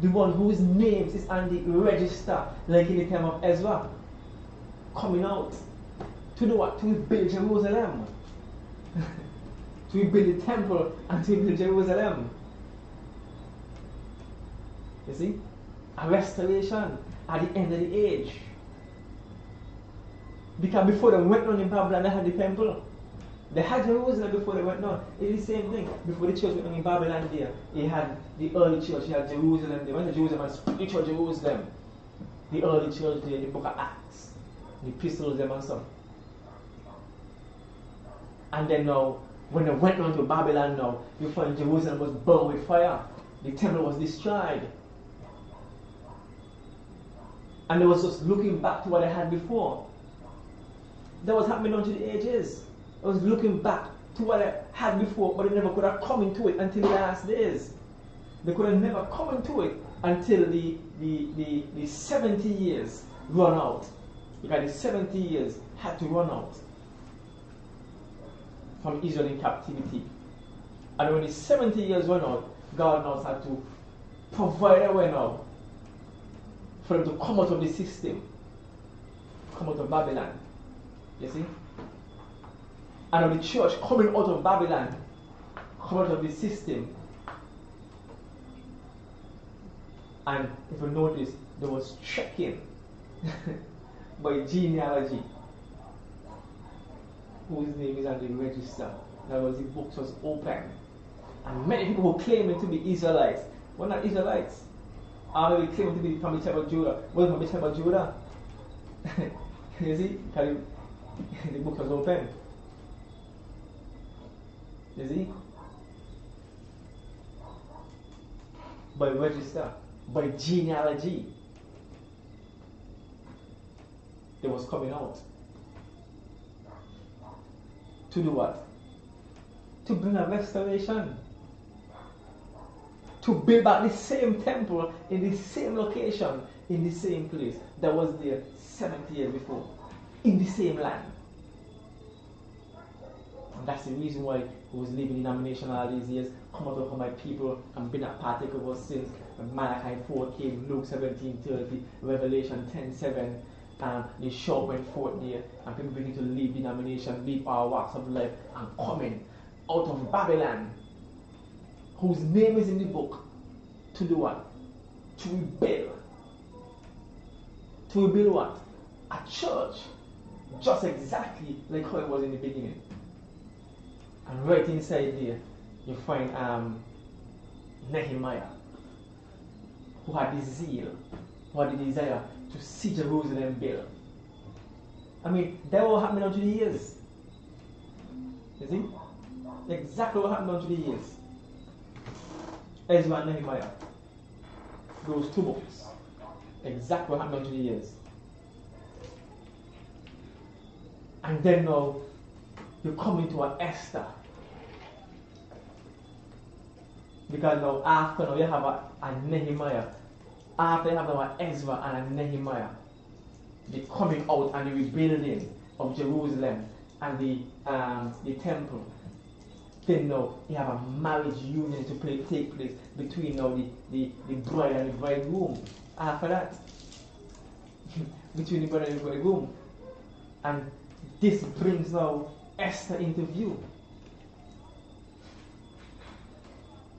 the one whose names is on the register, like in the time of Ezra, coming out to do what? To rebuild Jerusalem. To rebuild the temple and to rebuild Jerusalem. You see? A restoration at the end of the age. Because before they went on in Babylon, they had the temple. They had Jerusalem before they went on. It's the same thing. Before the church went on in Babylon there, they had the early church, they had Jerusalem. They went to Jerusalem and spiritual Jerusalem. The early church there, the book of Acts, the epistles them and stuff. And then now, when they went on to Babylon now, you find Jerusalem was burned with fire. The temple was destroyed. And they was just looking back to what they had before. That was happening unto the ages. I was looking back to what I had before, but they never could have come into it until the last days. They could have never come into it until the 70 years run out. Because the 70 years had to run out from Israel in captivity. And when the 70 years run out, God now had to provide a way now for them to come out of the system, come out of Babylon. You see? And of the church coming out of Babylon, come out of the system. And if you notice, there was checking by genealogy. Whose name is on the register. That was the books was open. And many people who claiming to be Israelites were not Israelites. Or maybe claiming to be from the tribe of Judah. Well, from the tribe of Judah. You see? Because the book was open. You see? By register, by genealogy, it was coming out. To do what? To bring a restoration. To build back the same temple in the same location, in the same place that was there 70 years before, in the same land. And that's the reason why he was living in denomination all these years, come out of my people and been a partaker of our sins. When Malachi 4 came, Luke 17:30, Revelation 10:7, the shout went forth there, and people begin to leave denomination, leave our walks of life, and coming out of Babylon, whose name is in the book, to do what? To rebuild. To rebuild what? A church, just exactly like how it was in the beginning. And right inside there, you find Nehemiah, who had the zeal, who had the desire to see Jerusalem built. I mean, that was happening unto the years. You see? Exactly what happened unto the years. Ezra and Nehemiah. Those two books. Exactly what happened unto the years. And then now, you come into an Esther. Because now after now you have a Nehemiah. After you have now an Ezra and a Nehemiah. The coming out and the rebuilding of Jerusalem and the temple. Then now you have a marriage union to take place between now the bride and the bridegroom. After that, between the bride and the bridegroom. And this brings now Esther into view.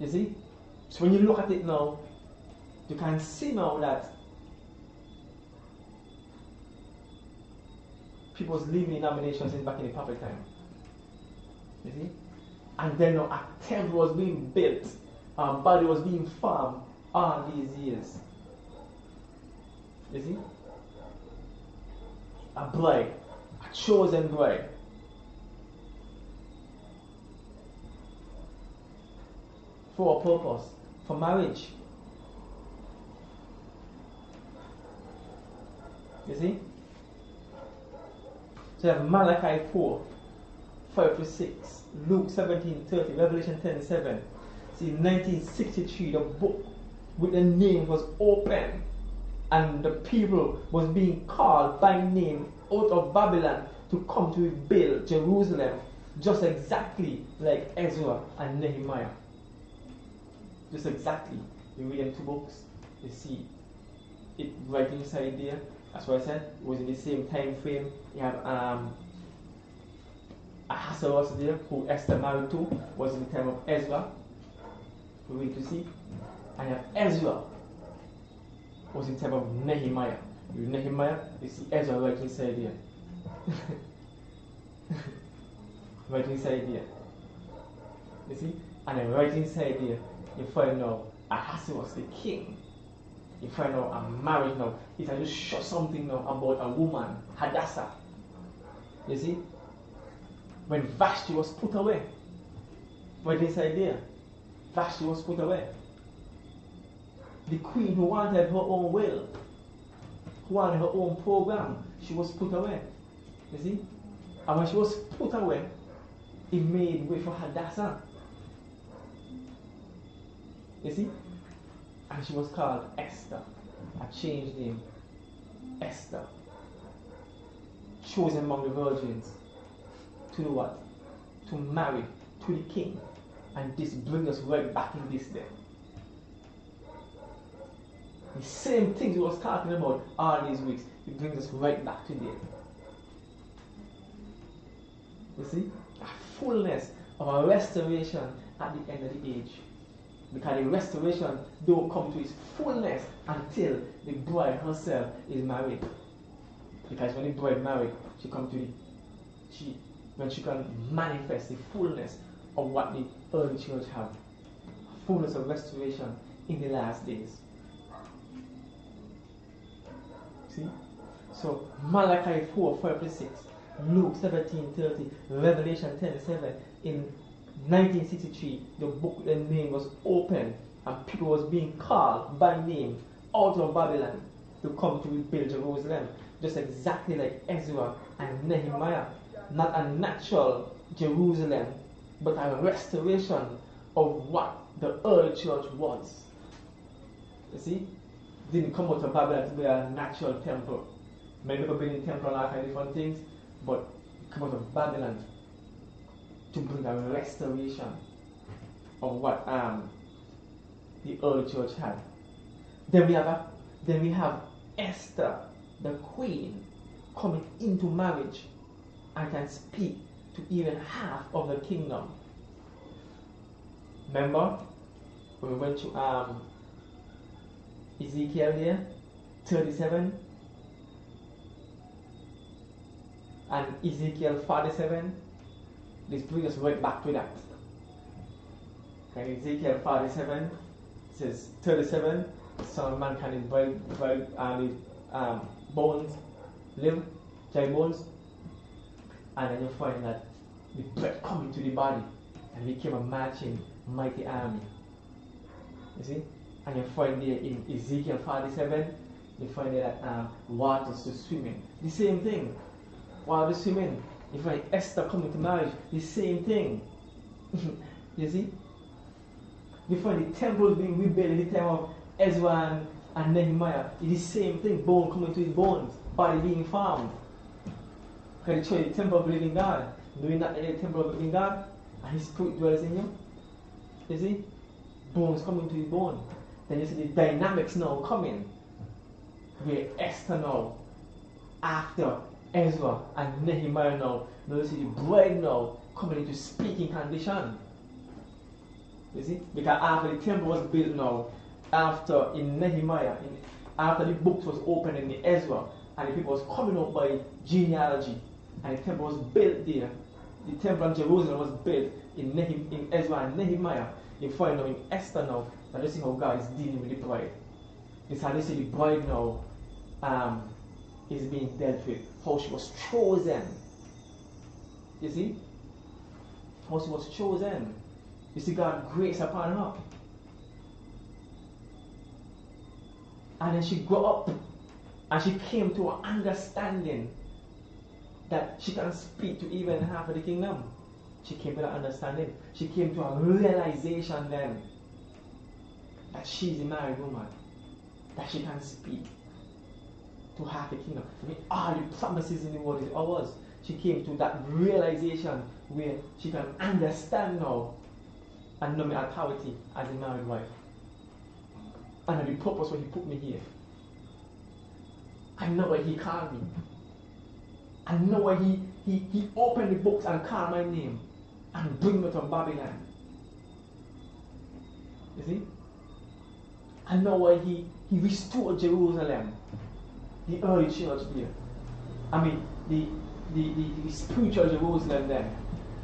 You see? So when you look at it now, you can see now that people was living in denominations since back in the prophet time. You see? And then now a temple was being built, a body was being formed all these years. You see? A bride, a chosen bride. For a purpose, for marriage. You see? So you have Malachi 4, 5-6, Luke 17:30, Revelation 10:7. See, in 1963, the book with the name was open, and the people was being called by name out of Babylon to come to rebuild Jerusalem, just exactly like Ezra and Nehemiah. Just exactly. You read them two books, You see it right inside there. That's what I said. It was in the same time frame. You have Ahasuerus there, who Esther married to, was in the time of Ezra. We're going to see. And you have Ezra, was in the time of Nehemiah. With Nehemiah, you see Ezra right inside there. Right inside there. You see? And then right inside there, you find now Ahasuerus the king. You find out a marriage now. It has just show something now about a woman, Hadassah. You see? When Vashti was put away. Right inside there. Vashti was put away. The queen who wanted her own will, who wanted her own program, she was put away. You see? And when she was put away, it made way for Hadassah. You see? And she was called Esther. A changed name. Esther. Chosen among the virgins. To do what? To marry to the king. And this brings us right back in this day. The same things we was talking about all these weeks, it brings us right back to there. You see? A fullness of a restoration at the end of the age. Because the restoration don't come to its fullness until the bride herself is married. Because when the bride married, she comes to when she can manifest the fullness of what the early church have. Fullness of restoration in the last days. See? So Malachi 4:5-6, Luke 17:30, Revelation 10:7. In 1963, the book and name was opened and people was being called by name out of Babylon to come to rebuild Jerusalem, just exactly like Ezra and Nehemiah. Not a natural Jerusalem, but a restoration of what the early church was. You see? Didn't come out of Babylon to be a natural temple. Many people building temple and all kind of different things, but come out of Babylon to bring a restoration of what the early church had. Then we have Esther, the queen, coming into marriage and can speak to even half of the kingdom. Remember when we went to Ezekiel there, 37, and Ezekiel 47. This brings us right back to that. Okay, Ezekiel 47 says 37, Son of Man can his bones live, dry bones, and then you find that the breath coming to the body and became a marching mighty army. You see? And you find there in Ezekiel 47, you find there that waters to swimming. The same thing. Water swimming. You find Esther coming to marriage. The same thing. You see? You find the temples being rebuilt in the time of Ezra and Nehemiah. It's the same thing. Bone coming to his bones. Body being formed. Can you show you the temple of the living God? Knowing that the temple of the living God and his spirit dwells in you. You see? Bones coming to his bone. Then you see the dynamics now coming. Where Esther now, after Ezra and Nehemiah now you see the bride now coming into speaking condition. You see? Because after the temple was built now, after in Nehemiah, after the books was opened in the Ezra, and the people was coming up by genealogy, and the temple was built there. The temple of Jerusalem was built in Ezra and Nehemiah. You find now in Esther now, that you see how God is dealing with the bride. This how you see the bride now is being dealt with. How she was chosen. You see? How she was chosen. You see God's grace upon her. And then she grew up and she came to an understanding that she can speak to even half of the kingdom. She came to that understanding. She came to a realization then that she's a married woman. That she can speak to half the kingdom. I mean, all the promises in the world is ours. She came to that realization where she can understand now and know my authority as a married wife. and the purpose why he put me here. I know why he called me. I know why he opened the books and called my name and bring me to Babylon. You see? I know why he restored Jerusalem, the early church there. I mean, the spiritual Jerusalem then,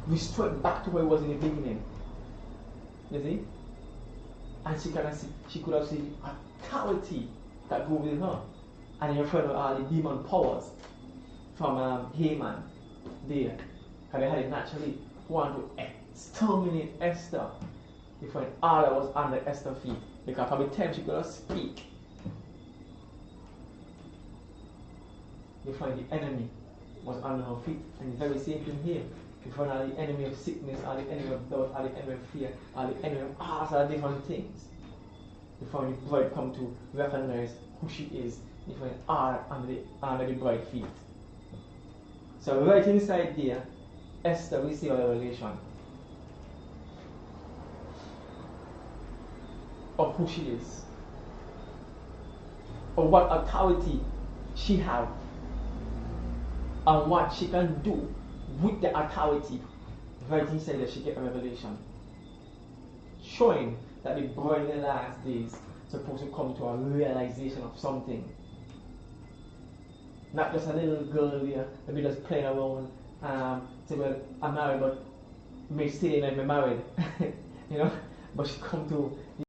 restored back to where it was in the beginning. You see? And she could have seen authority that grew within her. And you're afraid of all the demon powers from Haman there. Because they had it naturally. Want to exterminate Esther. You find all that was under Esther's feet. Because from the time she could not speak, you find the enemy was under her feet. And the very same thing here. You find all the enemy of sickness, all the enemy of doubt, all the enemy of fear, all the enemy of all sorts of different things. You find the bride come to recognize who she is. You find all under the bride feet. So right inside there, Esther received a revelation of who she is, of what authority she has, and what she can do with the authority. Right inside there, she get a revelation showing that the bride in the last days is supposed to come to a realization of something. Not just a little girl there, maybe just playing around, say, well, I'm married, but may stay and I'm married, you know. But she come to